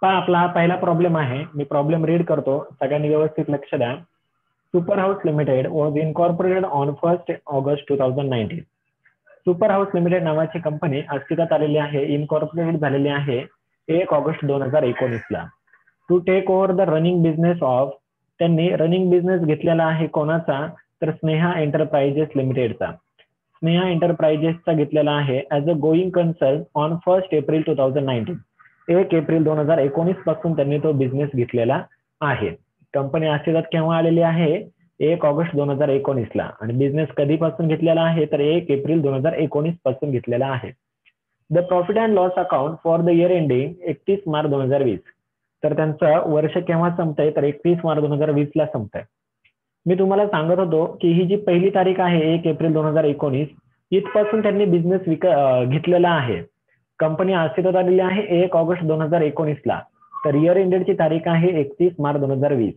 पहा आपला हा पहिला प्रॉब्लेम आहे. मी प्रॉब्लेम रीड करतो, सगळ्यांनी व्यवस्थित लक्ष द्या. Super house limited was incorporated on 1 August 2019. Super house limited नावाची कंपनी अस्तित्वात आलेली आहे, इनकॉर्पोरेटेड झालेली आहे 1 ऑगस्ट 2019 ला. To take over the running business of, त्यांनी रनिंग बिझनेस घेतलेला आहे कोणाचा, तर स्नेहा एंटरप्राइजेस लिमिटेडचा. स्नेहा एंटरप्राइजेसचा घेतलेला आहे as a going concern on 1 April 2019. 1 April 2019 पासून त्यांनी तो बिझनेस घेतलेला आहे. कंपनी अस्तित्वात केव्हा आलेली आहे, 1 ऑगस्ट 2019 ला. आणि बिझनेस कधीपासून घेतलेला आहे, तर 1 एप्रिल 2019 पासून घेतलेला आहे. The profit and loss account for the year ending 31 March 2020. तर त्यांचं वर्ष केव्हा संपतंय, तर 31 मार्च 2020 ला संपतंय. मी तुम्हाला सांगत होतो की ही जी पहिली तारीख आहे 1 एप्रिल 2019, इथपासून त्यांनी बिझनेस घेतलेला आहे. कंपनी अस्तित्वात आलेली आहे 1 ऑगस्ट 2019 ला. तर इयर एंडेडची तारीख आहे 31 मार्च 2020.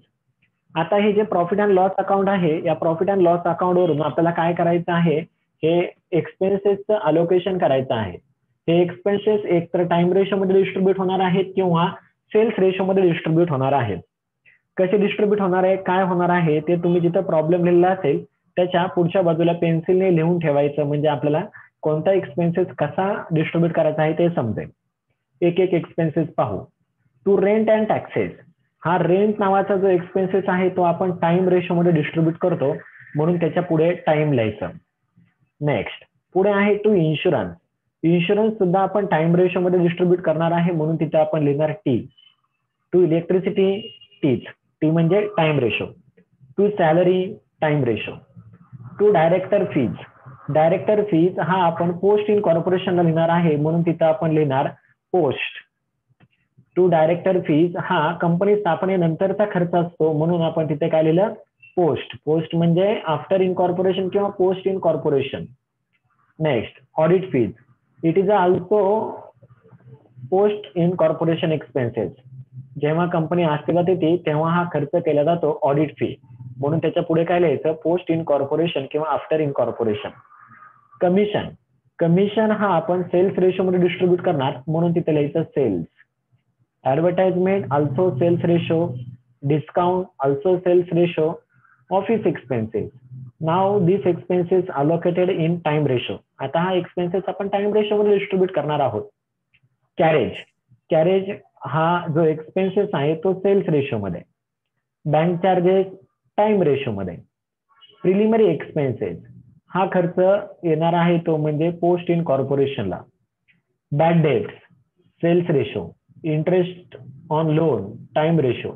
आता हे जे प्रॉफिट अँड लॉस अकाउंट आहे, या प्रॉफिट अँड लॉस अकाउंट वरून आपल्याला काय करायचं आहे, हे एक्सपेन्सेसचं अलोकेशन करायचं आहे. हे एक्सपेन्सेस एक तर टाइम रेशो मध्ये डिस्ट्रीब्यूट होणार आहेत किंवा सेल्स रेशो मध्ये डिस्ट्रीब्यूट होणार आहेत. कसे डिस्ट्रीब्यूट होणार आहे, काय होणार आहे, ते तुम्ही जिथं प्रॉब्लेम लिहिलेला असेल त्याच्या पुढच्या बाजूला पेन्सिलने लिहून ठेवायचं, म्हणजे आपल्याला कोणता एक्सपेन्सेस कसा डिस्ट्रीब्यूट करायचा आहे ते समजेल. एक एक एक्सपेन्सेस पाहू. टू रेंट अँड टॅक्सेस, हा रेंट नावाचा जो एक्सपेन्सेस आहे तो आपण टाइम रेशो मध्ये डिस्ट्रीब्यूट करतो, म्हणून त्याच्या पुढे टाइम लिहायचं. नेक्स्ट पुढे आहे टू इन्शुरन्स. इन्शुरन्स सुद्धा आपण टाइम रेशो मध्ये डिस्ट्रीब्यूट करणार आहे, म्हणून तिथे आपण लिहिणार टी. टू इलेक्ट्रिसिटी टीच, टी म्हणजे time ratio. To salary time ratio. To director fees, director fees हा आपण पोस्ट इन कॉर्पोरेशनला लिहिणार आहे, म्हणून तिथं आपण लिहिणार पोस्ट. टू डायरेक्टर फीज हा कंपनी स्थापनेनंतरचा खर्च असतो, म्हणून आपण तिथे काय लिहिलं, पोस्ट. पोस्ट म्हणजे आफ्टर इनकॉर्पोरेशन किंवा post in corporation. Next audit fees, it is also post in corporation expenses. जेव्हा कंपनी अस्तित्वात येते तेव्हा हा खर्च केला जातो ऑडिट फी, म्हणून त्याच्या पुढे काय लिहायचं, पोस्ट इन कॉर्पोरेशन किंवा after in corporation. Commission, commission हा आपण सेल्स रेशो मध्ये डिस्ट्रीब्यूट करणार, म्हणून तिथे लिहायचं sales. Advertisement also sales ratio. Discount also sales ratio. Office expenses, नाव this expenses allocated in time ratio. आता हा एक्सपेन्सेस आपण टाइम रेशो मध्ये डिस्ट्रीब्यूट करणार आहोत. कॅरेज, कॅरेज हा जो एक्सपेन्सेस आहे तो सेल्स रेशो मध्ये. बँक चार्जेस टाइम रेशो मध्ये. प्रिलिमिनरी एक्सपेन्सेस हा खर्च येणार आहे तो म्हणजे पोस्ट इन कॉर्पोरेशनला. Bad debts sales ratio. Interest on loan time ratio.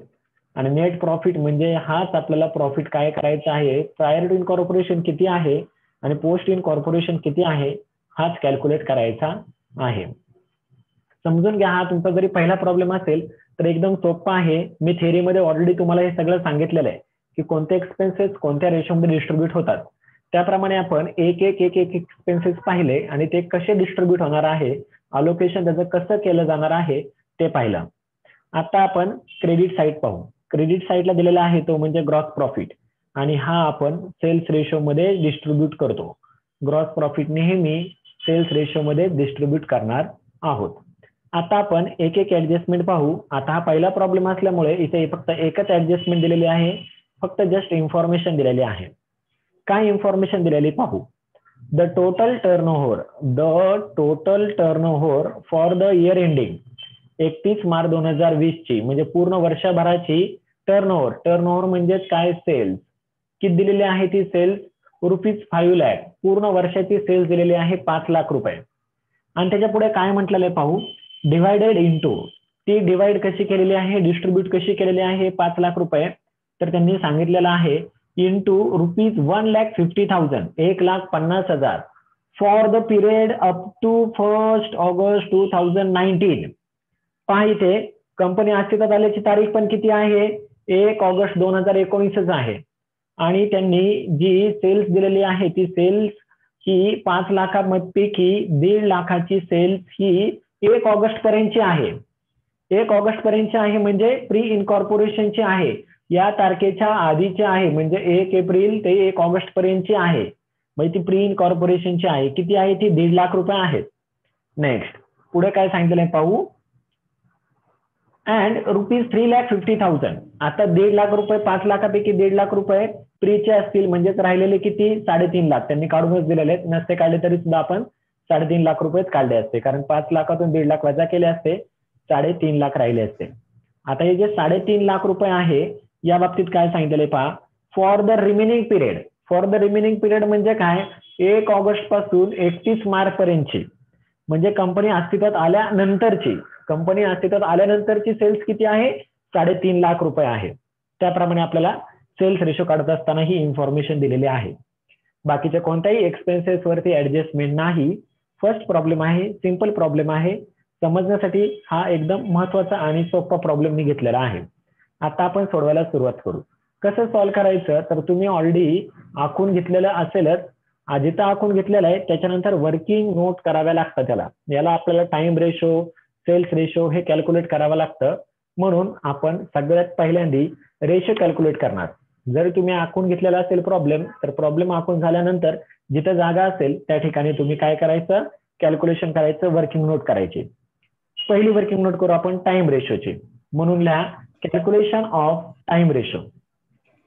आणि नेट प्रॉफिट म्हणजे हाच आपल्याला प्रॉफिट काय करायचा आहे, प्रायर टू इनकॉर्पोरेशन किती आहे आणि पोस्ट इन कॉर्पोरेशन किती आहे, हाच कॅल्क्युलेट करायचा आहे. समजून घ्या. हा तुमचा जरी पहिला प्रॉब्लेम असेल तर एकदम सोपा आहे. मी थेअरीमध्ये ऑलरेडी तुम्हाला हे सगळं सांगितलेलं आहे की कोणते एक्सपेन्सेस कोणत्या रेशोमध्ये डिस्ट्रीब्यूट होतात. त्याप्रमाणे आपण एक एक एक एक एक्सपेन्सेस पाहिले आणि ते कसे डिस्ट्रीब्यूट होणार आहे, अलोकेशन त्याचं कसं केलं जाणार आहे ते पाहिलं. आता आपण क्रेडिट साईड पाहू. क्रेडिट साईडला दिलेला आहे तो म्हणजे ग्रॉस प्रॉफिट, आणि हा आपण सेल्स रेशो मध्ये डिस्ट्रीब्यूट करतो. ग्रॉस प्रॉफिट नेहमी सेल्स रेशो मध्ये डिस्ट्रीब्यूट करणार आहोत. आता आपण एक एक ऍडजस्टमेंट पाहू. आता हा पहिला प्रॉब्लेम असल्यामुळे इथे फक्त एकच ऍडजस्टमेंट दिलेली आहे, फक्त जस्ट इन्फॉर्मेशन दिलेली आहे. काय इन्फॉर्मेशन दिलेली पाहू. The total turnover for the year ending 31 March 2020 ची म्हणजे पूर्ण वर्षभराची टर्नओव्हर म्हणजेच काय, सेल्स किती दिलेली आहे, ती सेल्स ₹5 लाख. पूर्ण वर्षाची सेल्स दिलेली आहे 5 लाख रुपये. आणि त्याच्या पुढे काय म्हटलेलं आहे पाहू. डिवायडेड इंटू, ती डिवाइड कशी केलेली आहे, डिस्ट्रीब्यूट कशी केलेली आहे 5 लाख रुपये, तर त्यांनी सांगितलेलं आहे into ₹1,50,000 1,50,000 for the period up to 1 August 2019. पहा इथे कंपनी अस्तित्वात आल्याची तारीख पण किती आहे, 1 ऑगस्ट 2019 आहे. आणि त्यांनी जी सेल्स दिलेली आहे ती सेल्स ही 5 लाखांपैकी 1.5 लाखाची सेल्स ही 1 ऑगस्ट पर्यंतची आहे. 1 ऑगस्ट पर्यंतची आहे म्हणजे प्री इनकॉर्पोरेशनची आहे, या तारखेच्या आधीची आहे, म्हणजे 1 एप्रिल ते 1 ऑगस्ट पर्यंतची आहे, म्हणजे ती प्री इनकॉर्पोरेशनची आहे. किती आहे ती, 1.5 लाख रुपये आहेत. नेक्स्ट पुढे काय सांगितलंय पाहू. अँड ₹3,50,000. आता 1.5 लाख रुपये, 5 लाखापैकी 1.5 लाख रुपये प्रीचे असतील, म्हणजेच राहिलेले किती? 3.5 लाख. त्यांनी काढूनच दिलेले आहेत, नसते काढले तरी सुद्धा आपण 3.5 लाख रुपयेच काढले असते, कारण 5 लाखातून 1.5 लाख वजा केले असते, 3.5 लाख राहिले असते. आता हे जे 3.5 लाख रुपये आहे, या बाबतीत काय सांगितले पहा, for the remaining period. For the remaining period म्हणजे काय? 1 ऑगस्ट पासून 31 मार्च पर्यंतची, म्हणजे कंपनी अस्तित्वात आल्यानंतरची. कंपनी अस्तित्वात आल्यानंतरची सेल्स किती आहे? 3.5 लाख रुपये आहे. त्याप्रमाणे आपल्याला सेल्स रेशो काढत असताना ही इन्फॉर्मेशन दिलेली आहे. बाकीच्या कोणत्याही एक्सपेन्सेस वरती ऍडजस्टमेंट नाही. फर्स्ट प्रॉब्लेम आहे, सिंपल प्रॉब्लेम आहे. समजण्यासाठी हा एकदम महत्वाचा आणि सोपा प्रॉब्लेम मी घेतलेला आहे. आता आपण सोडवायला सुरुवात करू. कसं सॉल्व्ह करायचं, तर तुम्ही ऑलरेडी आखून घेतलेलं असेलच. जिथं आखून घेतलेलं आहे त्याच्यानंतर वर्किंग नोट कराव्या लागतं त्याला. याला आपल्याला टाइम रेशो, सेल्स रेशो हे कॅल्क्युलेट करावं लागतं. म्हणून आपण सगळ्यात पहिल्यांदी रेशो कॅल्क्युलेट करणार. जर तुम्ही आखून घेतलेला असेल प्रॉब्लेम, तर प्रॉब्लेम आखून झाल्यानंतर जिथं जागा असेल त्या ठिकाणी तुम्ही काय करायचं? कॅल्क्युलेशन करायचं, वर्किंग नोट करायची. पहिली वर्किंग नोट करू आपण टाइम रेशोची. म्हणून लिहा calculation of time ratio.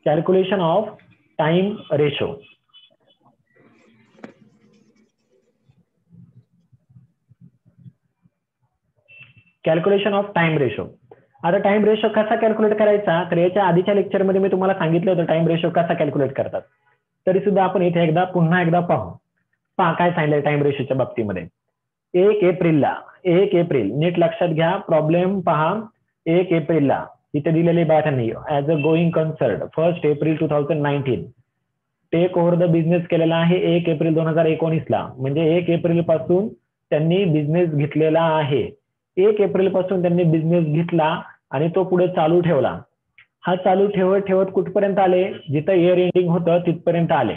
Calculation of time ratio. Calculation of time ratio. आता टाइम रेशो कसा कॅल्क्युलेट करायचा, तर याच्या आधीच्या लेक्चरमध्ये मी तुम्हाला सांगितलं होतं टाइम रेशो कसा कॅल्क्युलेट करतात. तरी सुद्धा आपण इथे पुन्हा एकदा पाहू. पहा काय सांगितलंय टाइम रेशोच्या बाबतीमध्ये. 1 एप्रिलला, 1 एप्रिल, नीट लक्षात घ्या प्रॉब्लेम पहा. 1 एप्रिलला इथे दिलेली बातमी as a going concern 1 April 2019 take over the business केलेला आहे 1 एप्रिल 2019ला. म्हणजे 1 एप्रिल पासून त्यांनी बिझनेस घेतलेला आहे. 1 एप्रिल पासून त्यांनी बिझनेस घेतला आणि तो पुढे चालू ठेवला. हा चालू ठेवत ठेवत कुठपर्यंत आले? जिथं इयर एंडिंग होतं तिथपर्यंत आले.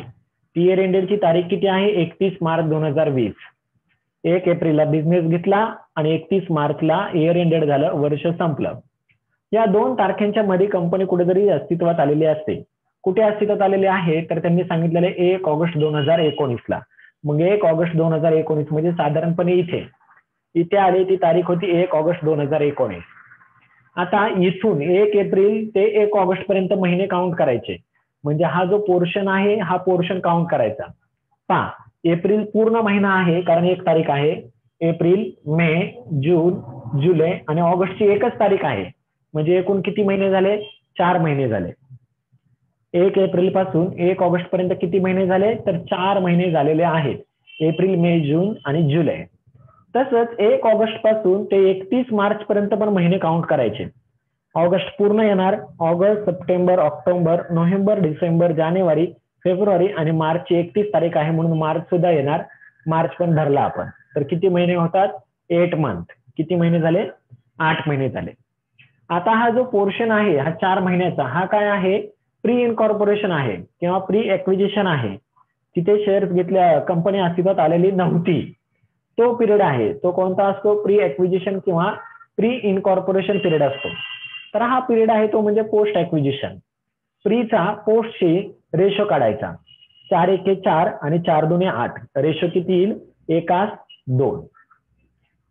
ती इयर एंडिंगची तारीख किती आहे? 31 मार्च 2020. 1 एप्रिलला बिझनेस घेतला आणि 31 मार्चला इयर एंडेड झालं, वर्ष संपलं. या 2 तारखेच्या मध्ये कंपनी कुठेतरी अस्तित्वात आलेली असते. कुठे अस्तित्वात आलेली आहे? तर त्यांनी सांगितलेले 1 ऑगस्ट 2019ला. मग 1 ऑगस्ट 2019 म्हणजे साधारणपणे इथे आली ती तारीख होती 1 ऑगस्ट 2019. आता इथून 1 एप्रिल ते 1 ऑगस्ट पर्यंत महिने काउंट करायचे. म्हणजे हा जो पोर्शन आहे हा पोर्शन काउंट करायचा. पहा एप्रिल पूर्ण महिना आहे कारण 1 तारीख आहे. एप्रिल, मे, जून, जुलै आणि ऑगस्टची एकच तारीख आहे. म्हणजे एकूण किती महिने झाले? 4 महिने झाले. 1 एप्रिल पासून 1 ऑगस्ट पर्यंत किती महिने झाले? तर 4 महिने झालेले आहेत. एप्रिल, मे, जून आणि जुलै. तसंच 1 ऑगस्ट पासून ते 31 मार्च पर्यंत पण महिने काउंट करायचे. ऑगस्ट पूर्ण येणार. August, September, October, November, December, जानेवारी, फेब्रुवारी आणि मार्चची 31 तारीख आहे म्हणून मार्च सुद्धा येणार. मार्च पण धरला आपण. तर किती महिने होतात? 8 मंथ. किती महिने झाले? 8 महिने झाले. आता हा जो पोर्शन आहे हा 4 महिन्याचा हा काय आहे? प्री इनकॉर्पोरेशन आहे किंवा प्री एक्विजिशन आहे. तिथे शेअर्स घेतल्या, कंपनी अस्तित्वात आलेली नव्हती. तो पिरियड आहे. तो कोणता असतो? प्री एक्विजिशन किंवा प्री इनकॉर्पोरेशन पिरियड असतो. तर हा पिरियड आहे तो म्हणजे पोस्ट एक्विजिशन. प्रीचा पोस्टशी रेशो काढायचा. 4 एके 4 आणि 4 दुने 8. रेशो किती येईल? 1:2.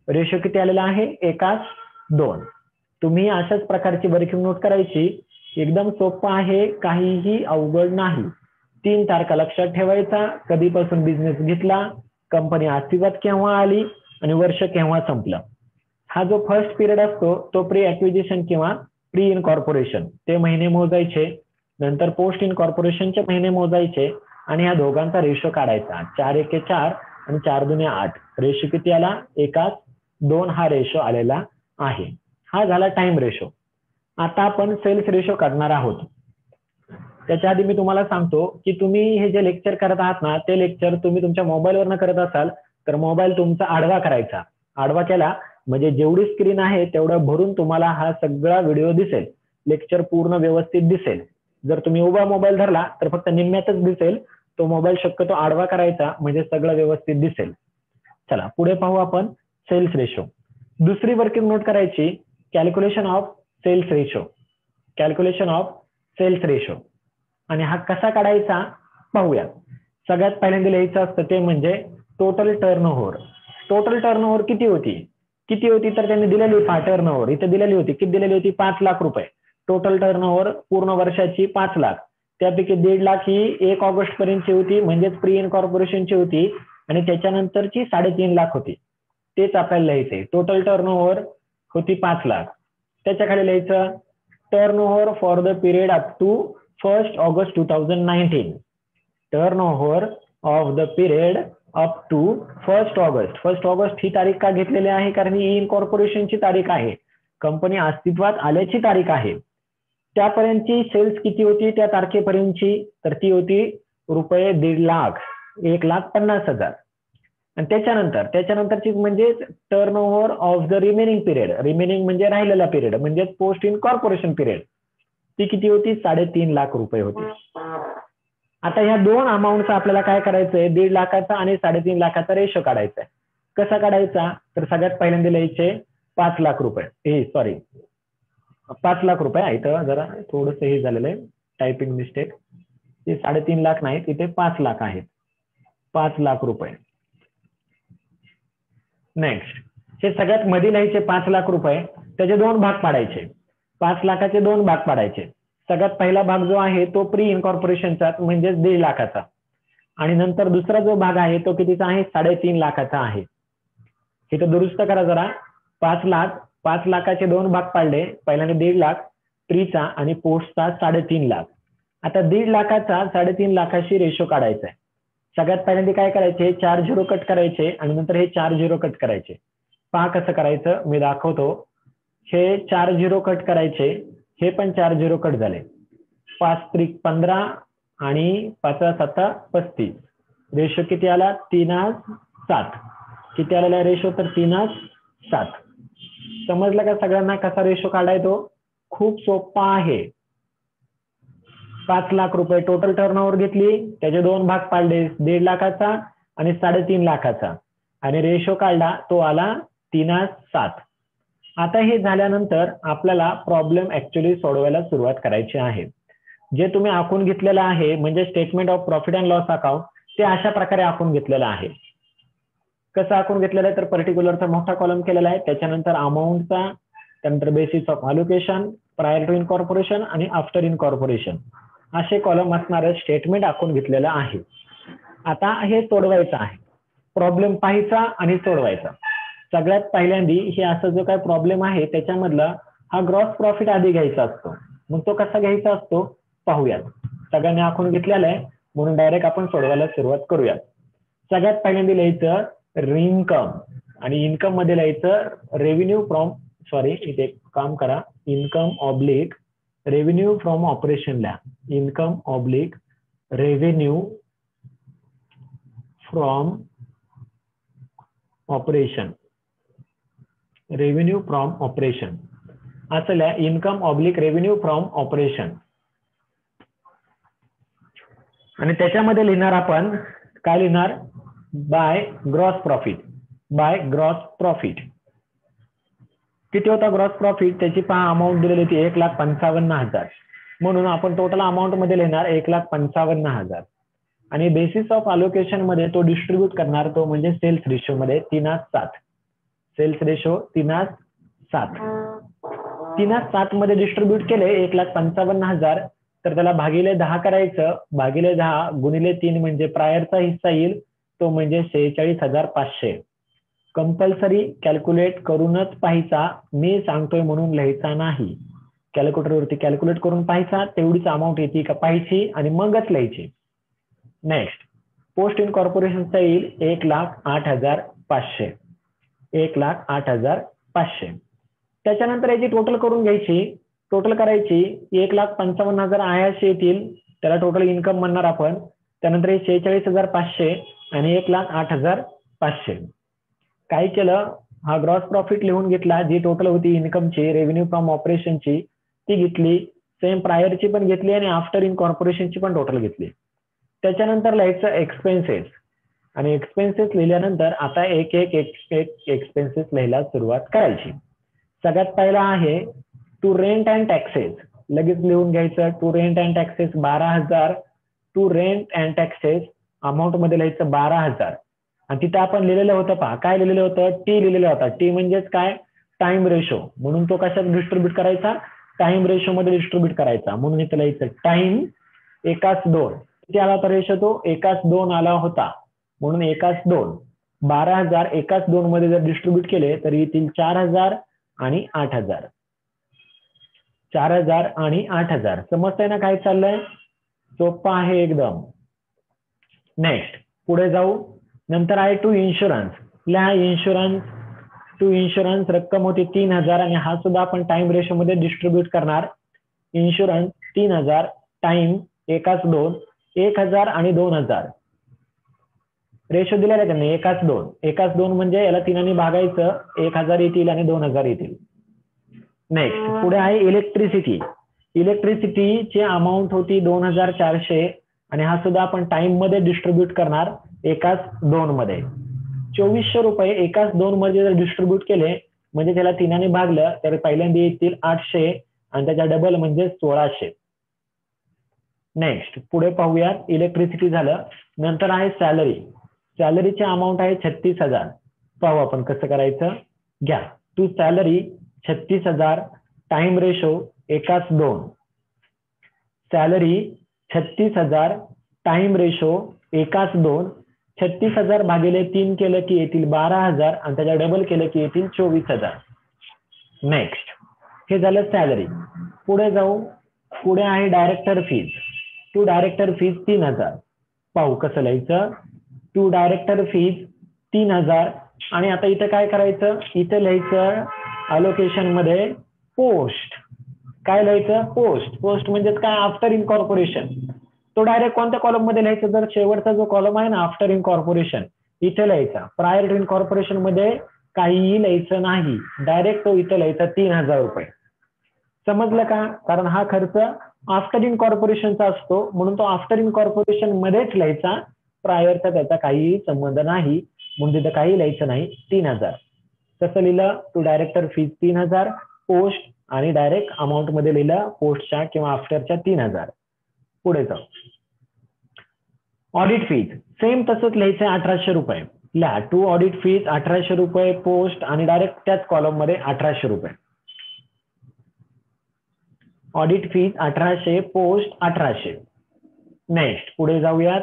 रेशो किती आलेला आहे? 1:2. तुम्ही अशाच प्रकारची वर्किंग नोट करायची. एकदम सोपं आहे, काहीही अवघड नाही. 3 तारखा लक्षात ठेवायचा. कधीपासून बिझनेस घेतला, कंपनी अस्तित्वात केव्हा आली आणि वर्ष केव्हा संपलं. हा जो फर्स्ट पिरियड असतो तो प्री एक्विजिशन किंवा प्री इनकॉर्पोरेशन ते महिने मोजायचे. नंतर पोस्ट इनकॉर्पोरेशनचे महिने मोजायचे आणि या दोघांचा रेशो काढायचा. 4 एके 4 आणि 4 दुने 8. रेशो किती आला? 1:2 हा रेशो आलेला आहे. हा झाला टाइम रेशो. आता आपण सेल्स रेशो काढणार आहोत. त्याच्या आधी मी तुम्हाला सांगतो की तुम्ही हे जे लेक्चर करत आहात ना, ते लेक्चर तुम्ही तुमच्या मोबाईलवरनं करत असाल तर मोबाईल तुमचा आडवा करायचा. आडवा केला म्हणजे जेवढी स्क्रीन आहे तेवढं भरून तुम्हाला हा सगळा व्हिडिओ दिसेल. लेक्चर पूर्ण व्यवस्थित दिसेल. जर तुम्ही उभा मोबाईल धरला तर फक्त निम्म्यातच दिसेल. तो मोबाईल शक्यतो आडवा करायचा म्हणजे सगळं व्यवस्थित दिसेल. चला पुढे पाहू आपण सेल्स रेशो. दुसरी वर्किंग नोट करायची. Calculation of sales ratio. Calculation of sales ratio. आणि हा कसा काढायचा पाहूया. सगळ्यात पहिल्यांदा लिहायचं असतं ते म्हणजे टोटल टर्नओव्हर. टोटल टर्नओव्हर किती होती? किती होती तर त्यांनी दिलेली टर्नओव्हर इथे दिलेली होती, किती दिलेली होती 5 लाख रुपये. टोटल टर्नओव्हर पूर्ण वर्षाची 5 लाख. त्यापैकी 1.5 लाख ही 1 ऑगस्ट पर्यंतची होती म्हणजेच प्री इनकॉर्पोरेशनची होती आणि त्याच्यानंतरची 3.5 लाख होती. तेच आपल्याला लिहायचंय. टोटल टर्नओव्हर होती 5 लाख. त्याच्या खाली लिहायचं turnover for the period up to 1 August 2019. Turnover of the period up to 1 August. 1 August ही तारीख का घेतलेली आहे कारण ही इनकॉर्पोरेशनची तारीख आहे, कंपनी अस्तित्वात आल्याची तारीख आहे. त्यापर्यंतची सेल्स किती होती त्या तारखेपर्यंतची तर ती होती रुपये 1.5 लाख, 1,50,000. आणि त्याच्यानंतरची म्हणजे turnover of the remaining period. Remaining म्हणजे राहिलेला पिरियड म्हणजे पोस्ट इनकॉर्पोरेशन पिरियड. ती किती होती 3.5 लाख रुपये होती. आता ह्या दोन अमाऊंटचा आपल्याला काय करायचंय 1.5 लाखाचा आणि 3.5 लाखाचा रेशो काढायचा आहे. कसा काढायचा तर सगळ्यात पहिल्यांदा लिहायचे 5 लाख रुपये. 5 लाख रुपये. इथं जरा थोडंसं हे झालेलं आहे टायपिंग मिस्टेक. ते 3.5 लाख नाही तिथे 5 लाख आहेत. 5 लाख रुपये. नेक्स्ट हे सगळ्यात मध्ये लिहायचे 5 लाख रुपये. त्याचे 2 भाग पाडायचे. 5 लाखाचे 2 भाग पाडायचे. सगळ्यात पहिला भाग जो आहे तो प्री इनकॉर्पोरेशनचा म्हणजेच 1.5 लाखाचा आणि नंतर दुसरा जो भाग आहे तो कितीचा आहे 3.5 लाखाचा आहे. इथं दुरुस्त करा जरा. 5 लाखाचे 2 भाग पाडले. पहिल्याने 1.5 लाख प्रीचा आणि पोस्टचा 3.5 लाख. आता 1.5 लाखाचा 3.5 लाखाशी रेशो काढायचा आहे. सगळ्यात पहिल्यांदा काय करायचे 4 झिरो कट करायचे आणि नंतर हे 4 झिरो कट करायचे. पहा कसं करायचं मी दाखवतो. हे 4 झिरो कट करायचे. हे पण 4 झिरो कट झाले. 5 त्रिक 15 आणि 5 7 35. रेशो किती आला 3:7. किती आलेला रेशो तर 3:7. समजलं का सगळ्यांना कसा रेशो काढायचो? खूप सोपा आहे. 5 लाख रुपये टोटल टर्नओव्हर घेतली, त्याचे 2 भाग पाडले 1.5 लाखाचा आणि 3.5 लाखाचा आणि रेशो काढला तो आला 3:7. आता हे झाल्यानंतर आपल्याला प्रॉब्लेम ऍक्च्युअली सोडवायला सुरुवात करायची आहे. जे तुम्ही आखून घेतलेलं आहे म्हणजे statement of profit and loss account ते अशा प्रकारे आखून घेतलेलं आहे. कसं आखून घेतलेलं आहे तर पर्टिक्युलरचा मोठा कॉलम केलेला आहे. त्याच्यानंतर अमाऊंटचा, त्यानंतर basis of allocation, prior to incorporation आणि आफ्टर इनकॉर्पोरेशन असे कॉलम असणारं स्टेटमेंट आखून घेतलेलं आहे. आता हे सोडवायचं आहे. प्रॉब्लेम पाहायचा आणि सोडवायचा. सगळ्यात पहिल्यांदी हे असं जो काय प्रॉब्लेम आहे त्याच्यामधला हा ग्रॉस प्रॉफिट आधी घ्यायचा असतो. मग तो कसा घ्यायचा असतो पाहूयात. सगळ्यांनी आखून घेतलेला आहे म्हणून डायरेक्ट आपण सोडवायला सुरुवात करूयात. सगळ्यात पहिल्यांदा लिहायचं इन्कम आणि इन्कम मध्ये लिहायचं रेव्हेन्यू फ्रॉम इथे काम करा income oblique revenue from operation ला. Income oblique revenue from operation. Revenue from operation असं लिहा. Income oblique revenue from operation आणि त्याच्यामध्ये लिहिणार आपण काय लिहिणार by gross profit. By gross profit किती होता ग्रॉस प्रॉफिट त्याची पहा अमाऊंट दिलेली होती 1,55,000 म्हणून आपण टोटल अमाऊंट मध्ये लिहिणार 1,55,000 आणि बेसिस ऑफ अलोकेशन मध्ये तो डिस्ट्रीब्यूट करणार तो म्हणजे सेल्स रेशो मध्ये 3:7. Cells ratio 3:7. 3:7 मध्ये डिस्ट्रीब्यूट केले 1,55,000 तर त्याला भागिले 10 करायचं. भागिले 10 गुणिले 3 म्हणजे प्रायरचा हिस्सा येईल तो म्हणजे 46,500. कंपल्सरी कॅल्क्युलेट करूनच पाहायचा. मी सांगतोय म्हणून लिहायचा नाही. कॅल्क्युलेटरवरती कॅल्क्युलेट करून पाहायचा तेवढीच अमाऊंट येते का पाहायची आणि मगच लिहायची. नेक्स्ट पोस्ट इनकॉर्पोरेशनचा येईल 1,08,500. 1,08,500. त्याच्यानंतर याची टोटल करून घ्यायची. टोटल करायची 1,55,000 आयाशी येतील त्याला टोटल इन्कम म्हणणार आपण. त्यानंतर हे 46,500 आणि 1,08,500. काय केलं हा ग्रॉस प्रॉफिट लिहून घेतला. जी टोटल होती इन्कमची रेव्हेन्यू फ्रॉम ऑपरेशनची ती घेतली. सेम प्रायरची पण घेतली आणि आफ्टर इनकॉर्पोरेशनची पण टोटल घेतली. त्याच्यानंतर लिहायचं एक्सपेन्सेस आणि एक्सपेन्सेस लिहिल्यानंतर आता एक एक एक्सपेन्सेस लिहायला सुरुवात करायची. सगळ्यात पहिला आहे टू रेंट अँड टॅक्सेस. लगेच लिहून घ्यायचं to rent and taxes 12,000. To rent and taxes amount मध्ये लिहायचं 12,000 आणि तिथे आपण लिहिलेलं होतं पहा, काय लिहिलेलं होतं, टी लिहिलेलं होतं. टी म्हणजेच काय, टाइम रेशो. म्हणून तो कशात डिस्ट्रीब्यूट करायचा, टाइम रेशो मध्ये डिस्ट्रीब्यूट करायचा. म्हणून इथं लिहायचं टाइम एकास 2. किती आला होता रेशो, तो एकास 2 आला होता. म्हणून एकास 2. 12,000 एकास 2 मध्ये जर डिस्ट्रीब्यूट केले तर येतील 4,000 आणि 8,000. 4,000 आणि 8,000. समजतंय ना काय चाललंय, सोपं आहे एकदम. नेक्स्ट पुढे जाऊ. नंतर आहे टू इन्शुरन्स. लिहा इन्शुरन्स. टू इन्शुरन्स रक्कम होती 3,000 आणि हा सुद्धा आपण टाइम रेशो मध्ये डिस्ट्रीब्यूट करणार. इन्शुरन्स 3,000 टाइम एकास 2, 1,000 आणि 2,000. रेशो दिलेला आहे त्यांनी एकास 2. एकास 2 म्हणजे याला 3 भागायचं, 1,000 येतील आणि 2,000 येतील. नेक्स्ट पुढे आहे इलेक्ट्रिसिटी. इलेक्ट्रिसिटीची अमाऊंट होती 2,400 आणि हा सुद्धा आपण टाइम मध्ये डिस्ट्रीब्यूट करणार एकास 2 मध्ये. 2,400 रुपये एकास 2 मध्ये जर डिस्ट्रीब्यूट केले म्हणजे त्याला 3 भागलं तर पहिल्यांदा येतील 800 आणि त्याच्या डबल म्हणजे 1,600. नेक्स्ट पुढे पाहूयात, इलेक्ट्रिसिटी झालं. नंतर आहे सॅलरी. सॅलरीची अमाऊंट आहे 36,000. पाहू आपण कसं करायचं. घ्या टू सॅलरी 36,000 टाइम रेशो एकास 2. सॅलरी 36,000 टाइम रेशो एकास 2. 36,000 भागिले 3 केलं की येतील 12,000 आणि त्याच्या डबल केलं की येतील 24,000. नेक्स्ट हे झालं सॅलरी. पुढे जाऊ. पुढे आहे director fees. To director fees 3,000. पाहू कसं लिहायचं. टू डायरेक्टर फीज 3,000 आणि आता इथं काय करायचं, इथं लिहायचं अलोकेशन मध्ये पोस्ट. काय लिहायचं, पोस्ट. पोस्ट म्हणजेच काय, आफ्टर इनकॉर्पोरेशन. तो डायरेक्ट कोणत्या कॉलम मध्ये लिहायचं, तर शेवटचा जो कॉलम आहे ना आफ्टर इनकॉर्पोरेशन इथे लिहायचा. प्रायर टू इनकॉर्पोरेशन मध्ये काहीही लिहायचं नाही, डायरेक्ट तो इथे लिहायचा 3,000 रुपये. समजलं का, कारण हा खर्च आफ्टर इनकॉर्पोरेशनचा असतो म्हणून तो आफ्टर इनकॉर्पोरेशन मध्येच लिहायचा, प्रायरचा त्याचा काहीही संबंध नाही म्हणून तिथं काही लिहायचं नाही. 3,000 कसं लिहिलं, टू डायरेक्टर फीज 3,000 पोस्ट आणि डायरेक्ट अमाऊंट मध्ये लिहिलं पोस्टच्या किंवा आफ्टरच्या 3,000. पुढे जाऊ. ऑडिट फीज सेम तसंच लिहायचं 1,800 रुपये. लिहा टू ऑडिट फीज 1,800 रुपये पोस्ट आणि डायरेक्ट त्याच कॉलम मध्ये 1,800 रुपये. Audit fees 1,800 post 1,800. नेक्स्ट पुढे जाऊयात.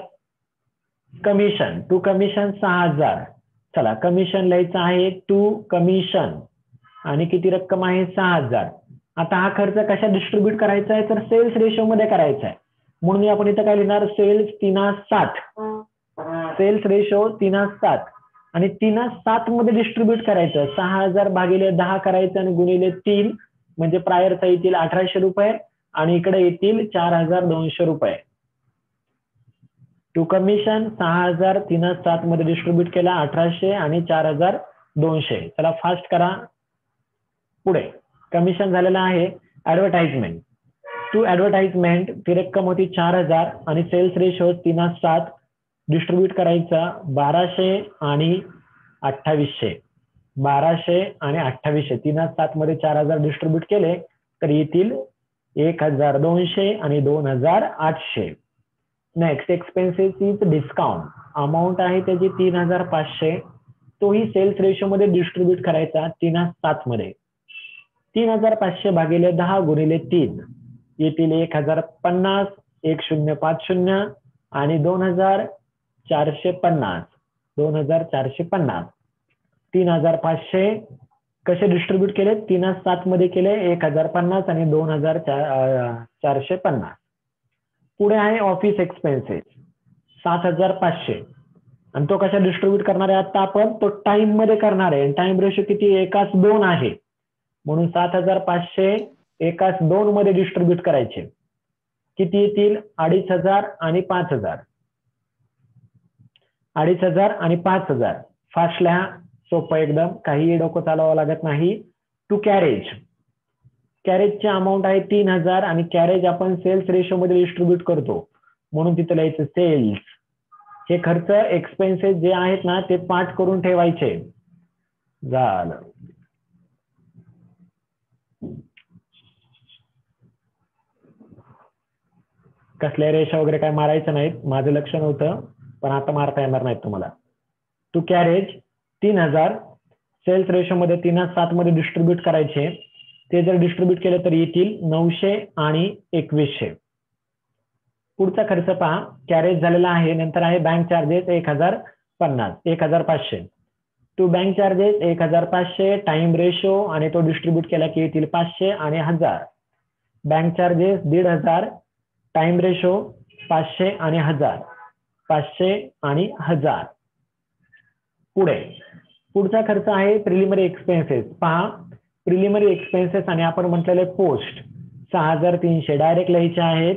कमिशन. To commission 6,000. चला कमिशन लिहायचं आहे टू कमिशन आणि किती रक्कम आहे 6,000. आता हा खर्च कशा डिस्ट्रीब्यूट करायचा आहे, तर सेल्स रेशो मध्ये करायचा आहे म्हणून आपण इथं काय लिहिणार, सेल्स 3,7. सेल्स रेशो 3,7 आणि 3,7 मध्ये डिस्ट्रीब्यूट करायचं. 6,000 भागिले 10 करायचं आणि गुणिले 3 म्हणजे प्रायरचा येतील 1,800 रुपये आणि इकडे येतील 4,200 रुपये. टू कमिशन 6,000 3,7 मध्ये डिस्ट्रीब्यूट केला 1,800 आणि 4,200. चला फास्ट करा. पुढे कमिशन झालेलं आहे. ऍडव्हर्टाइजमेंट. टू ऍडव्हर्टाइजमेंट ती रक्कम होती 4,000 आणि सेल्स रेशो 3,7 डिस्ट्रीब्यूट करायचा 1,200 आणि 2,800. 1,200 आणि 2,800 3,7 मध्ये 4,000 डिस्ट्रीब्यूट केले तर येतील 1,200 आणि 2,800. Next expenses is discount. Amount आहे त्याची 3,500. तोही सेल्स रेशो मध्ये डिस्ट्रीब्यूट करायचा 3,7 मध्ये. 3,500 भागिले 10 गुणिले 3 येतील 1,050, 1,050 आणि 2,450. 2,450. 3,500 कसे डिस्ट्रीब्यूट केले, 3,7 मध्ये केले 1,050 आणि 2,450. पुढे आहे ऑफिस एक्सपेन्सेस 7,500 आणि तो कशा डिस्ट्रीब्यूट करणार आहे, आता आपण तो टाइम मध्ये करणार आहे. टाइम रेशो किती, एकास 2 आहे म्हणून 7,500 एकास 2 मध्ये डिस्ट्रीब्यूट करायचे. किती येतील, 2,500 आणि 5,000. 2,500 आणि 5,000. फास्ट लिहा, सोपं एकदम, काहीही डोकं चालवावं लागत नाही. To carriage. कॅरेजची अमाऊंट आहे 3,000 आणि कॅरेज आपण सेल्स रेशो मध्ये डिस्ट्रीब्यूट करतो म्हणून तिथं लिहायचं सेल्स. हे खर्च एक्सपेन्सेस जे आहेत ना ते पाठ करून ठेवायचे. झालं. कसल्या रेषा वगैरे काय मारायचं नाहीत, माझं लक्ष नव्हतं पण आता मारता येणार नाहीत तुम्हाला. टू कॅरेज 3000 सेल्स रेशो मध्ये 3:7 मध्ये डिस्ट्रीब्यूट करायचे. ते जर डिस्ट्रीब्यूट केले तर येतील 900 आणि 2100. पुढचा खर्च पहा, कॅरेज झालेला आहे. नंतर आहे bank charges 1500. To bank charges 1500 time ratio आणि तो डिस्ट्रीब्यूट केला की येतील 500 आणि 1000. बँक चार्जेस 1500 टाइम रेशो 500 आणि 1000. 500 आणि 1000. पुढचा खर्च आहे प्रिलिमिनरी एक्सपेन्सेस. पहा, प्रिलिमिनरी एक्सपेन्सेस आणि आपण म्हटलेले पोस्ट 6300 डायरेक्ट लिहायचे आहेत.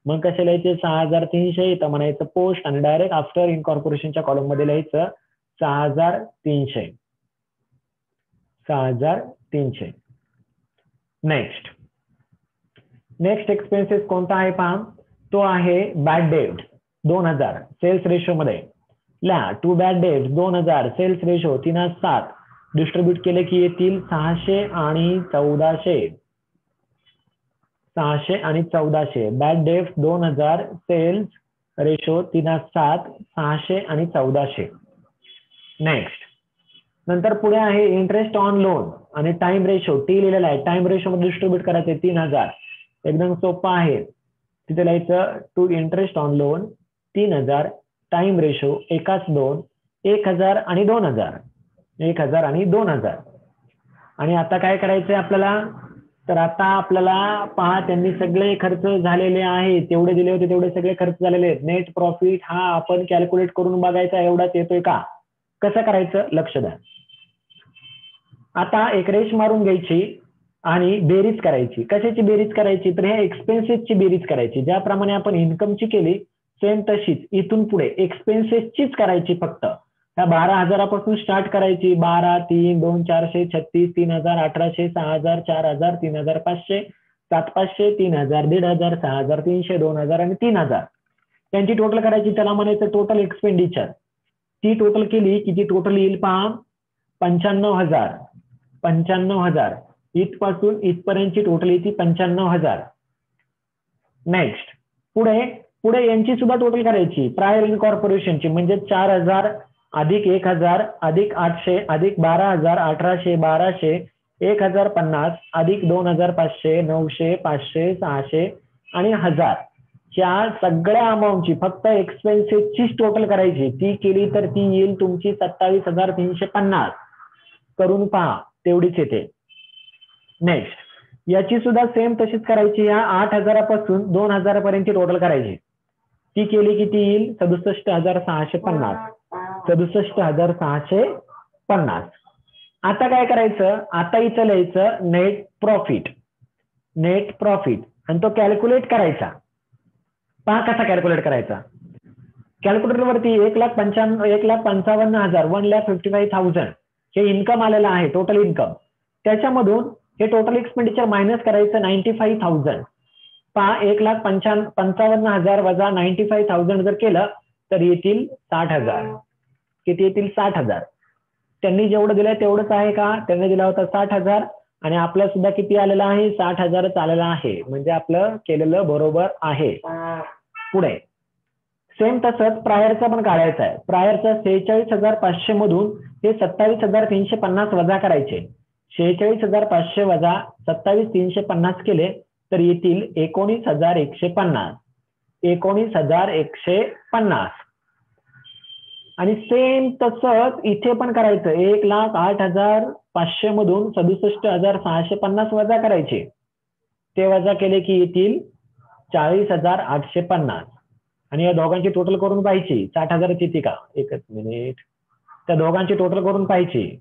मग कसे लिहायचे? 6300 इथं म्हणायचं पोस्ट आणि डायरेक्ट आफ्टर इनकॉर्पोरेशनच्या कॉलम मध्ये लिहायचं 6300. 6300. नेक्स्ट एक्सपेन्सेस कोणता आहे पहा, तो आहे बॅड डेट 2000 सेल्स रेशो मध्ये. To bad debt 2000 sales ratio 3:7 distribute केले की येतील 600 आणि 1400. 600 आणि 1400. बॅड डेट 2000 सेल्स रेशो 3:7 600 आणि 1400. नंतर पुढे आहे इंटरेस्ट ऑन लोन आणि टाइम रेशो. टी लिहिलेला आहे. टाइम रेशो मध्ये डिस्ट्रीब्यूट करायचे 3000. एकदम सोपं आहे. तिथे लिहायचं to interest on loan 3000 time ratio 1:2 1000 आणि 2000. 1000 आणि 2000. आणि आता काय करायचंय आपल्याला? तर आता आपल्याला पहा, त्यांनी सगळे खर्च झालेले आहेत. तेवढे दिले होते तेवढे सगळे खर्च झालेले आहेत. नेट प्रॉफिट हा आपण कॅल्क्युलेट करून बघायचा एवढाच येतोय का? कसं करायचं? लक्ष द्या. आता एक रेष मारून घ्यायची आणि बेरीज करायची. कशाची बेरीज करायची? तर ह्या एक्सपेन्सेसची बेरीज करायची. ज्याप्रमाणे आपण इन्कमची केली सेम तशीच इथून पुढे एक्सपेन्सेसचीच करायची. फक्त त्या 12,000 पासून स्टार्ट करायची. 12, 3, 2, 400, 36, 3000, 1800, 6000, 4000, 3500, 7500, 3000, 1500, 6300, 2000 आणि 3000. त्यांची टोटल करायची. त्याला म्हणायचं टोटल एक्सपेंडिचर. ती टोटल केली की ती टोटल येईल पहा 95,000. 95,000 इथपासून इथपर्यंतची टोटल येते 95,000. पुढे यांची सुद्धा टोटल करायची. प्रायर इनकॉर्पोरेशनची म्हणजे 4000 अधिक 1000 अधिक 800 अधिक 12,000 1800 1200 1050 अधिक 2500 900 500 600 आणि 1000. च्या सगळ्या अमाऊंटची फक्त एक्सपेन्सेसचीच टोटल करायची. ती केली तर ती येईल तुमची 27,350. करून पहा, तेवढीच येते. याची सुद्धा सेम तशीच करायची. या 8,000 पासून 2,000 पर्यंतची टोटल करायची. ती केली किती येईल? 67,650. 67,650. आता काय करायचं? आता इथं लिहायचं नेट प्रॉफिट. नेट प्रॉफिट आणि तो कॅल्क्युलेट करायचा. पहा कसा कॅल्क्युलेट करायचा. कॅल्क्युलेटर वरती 1,55,000 1,55,000 हे इन्कम आलेलं आहे. Total income. त्याच्यामधून हे टोटल एक्सपेंडिचर मायनस करायचं 95,000. पहा 1,55,000 वजा 95,000 जर केलं तर येतील 60,000. किती येतील? 60,000. त्यांनी जेवढं दिलंय तेवढंच आहे का? त्यांनी दिला होता 60,000 आणि आपलं सुद्धा किती आलेलं आहे? 60,000 आलेलं आहे. म्हणजे आपलं केलेलं बरोबर आहे. पुढे सेम तसंच प्रायरचा पण काढायचा आहे. प्रायरचा 46,500 मधून हे 27,350 वजा करायचे. 46,500 वजा 27,350 केले तर येतील 19,150. 19,150. आणि सेम तसंच इथे पण करायचं. 1,08,500 मधून 67,650 वजा करायचे. ते वजा केले की येतील 40,850. आणि या दोघांची टोटल करून पाहिजे. 60,000 येते का? एकच मिनिट. त्या दोघांची टोटल करून पाहिजे.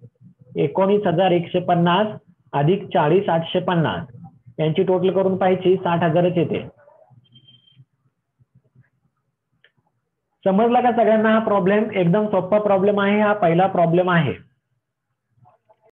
19,150 अधिक 40,850 यांची टोटल करून पाहिजे. 60,000 येते. समजला का सगळ्यांना हा प्रॉब्लेम? एकदम सोपा प्रॉब्लेम आहे. हा पहिला प्रॉब्लेम आहे.